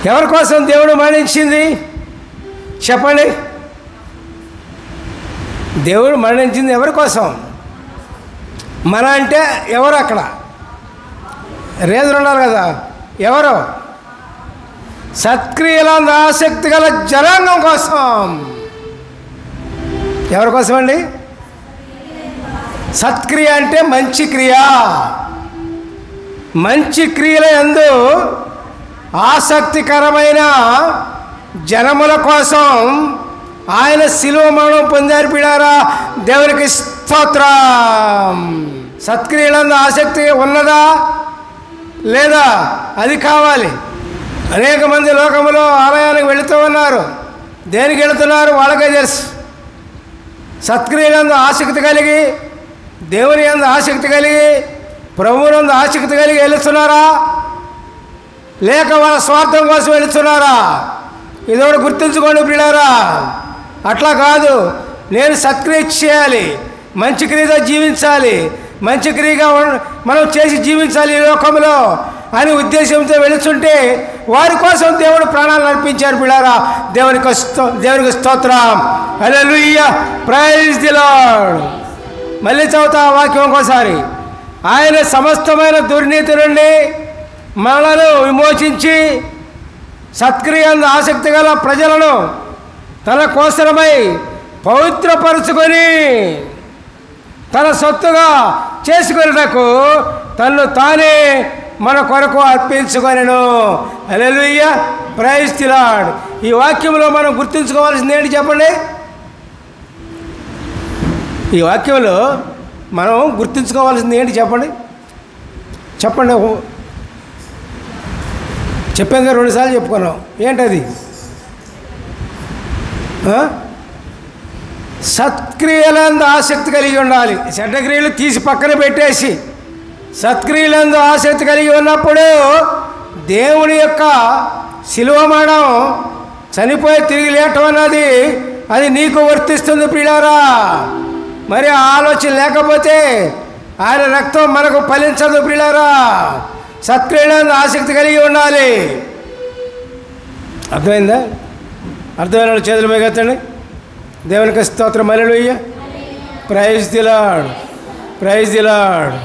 ఎవరి కోసం దేవుడు మరణించింది చెప్పండి? దేవుడు మరణించింది ఎవరి కోసం? మన అంటే ఎవరు? అక్కడ రేజులు ఉన్నారు కదా, ఎవరు? సత్క్రియలందు ఆసక్తి గల జనాంగం కోసం. ఎవరి కోసం అండి? సత్క్రియ అంటే మంచి క్రియ. మంచి క్రియల యందు ఆసక్తికరమైన జనముల కోసం ఆయన శిలువ మరణం పొందారు పిల్లారా. దేవునికి స్తోత్రం. సత్క్రియలందు ఆసక్తి ఉన్నదా లేదా? అది కావాలి. అనేక మంది లోకములో ఆలయానికి వెళుతూ ఉన్నారు. దేనికి వెళుతున్నారు వాళ్ళకే తెలుసు. సత్క్రియలందు ఆసక్తి కలిగి, దేవుని యందు ఆసక్తి కలిగి, ప్రభువునందు ఆసక్తి కలిగి వెళుతున్నారా లేక వాళ్ళ స్వార్థం కోసం వెళుతున్నారా? ఇది కూడా గుర్తుంచుకోండి పిల్లారా. అట్లా కాదు, నేను సత్క్రియ చేయాలి, మంచి క్రియగా జీవించాలి, మంచి క్రియగా మనం చేసి జీవించాలి ఈ లోకంలో అని ఉద్దేశంతో వెళుతుంటే వారి కోసం దేవుడు ప్రాణాలు అర్పించారు పిల్లారా. దేవునికి స్తోత్రం. Hallelujah, praise the lord. మళ్ళీ చదువుతా వాక్యం ఇంకోసారి. ఆయన సమస్తమైన దుర్నీతి నుండి మనలను విమోచించి సత్క్రియందు ఆసక్తి గల ప్రజలను తన కోసమై పవిత్రపరుచుకొని తన సొత్తుగా చేసుకొనుటకు తన్ను తానే మన కొరకు అర్పించుకొనెను. హల్లెలూయా, ప్రైజ్ ది లార్డ్. ఈ వాక్యంలో మనం గుర్తుంచుకోవాల్సింది ఏంటి చెప్పండి? ఈ వాక్యంలో మనం గుర్తుంచుకోవాల్సింది ఏంటి చెప్పండి? చెప్పండి. చెప్పాం కదా, 2 సార్లు చెప్పుకున్నాం. ఏంటది? సత్క్రియలందు ఆసక్తి కలిగి ఉండాలి. చెడ్డ క్రియలు తీసి పక్కన పెట్టేసి సత్క్రియలందు ఆసక్తి కలిగి ఉన్నప్పుడు దేవుని యొక్క శిలువ మరణం, చనిపోయి తిరిగి లేటం అన్నది అది నీకు వర్తిస్తుంది ప్రియులారా. మరి ఆ ఆలోచన లేకపోతే ఆయన రక్తం మనకు ఫలించదు ప్రియులారా. సత్క్రియలందు ఆసక్తి కలిగి ఉండాలి. అర్థమైందా? అర్థమైన చేతులు మిగతండి. దేవునికి స్తోత్రం. Hallelujah, praise the Lord, praise the lord.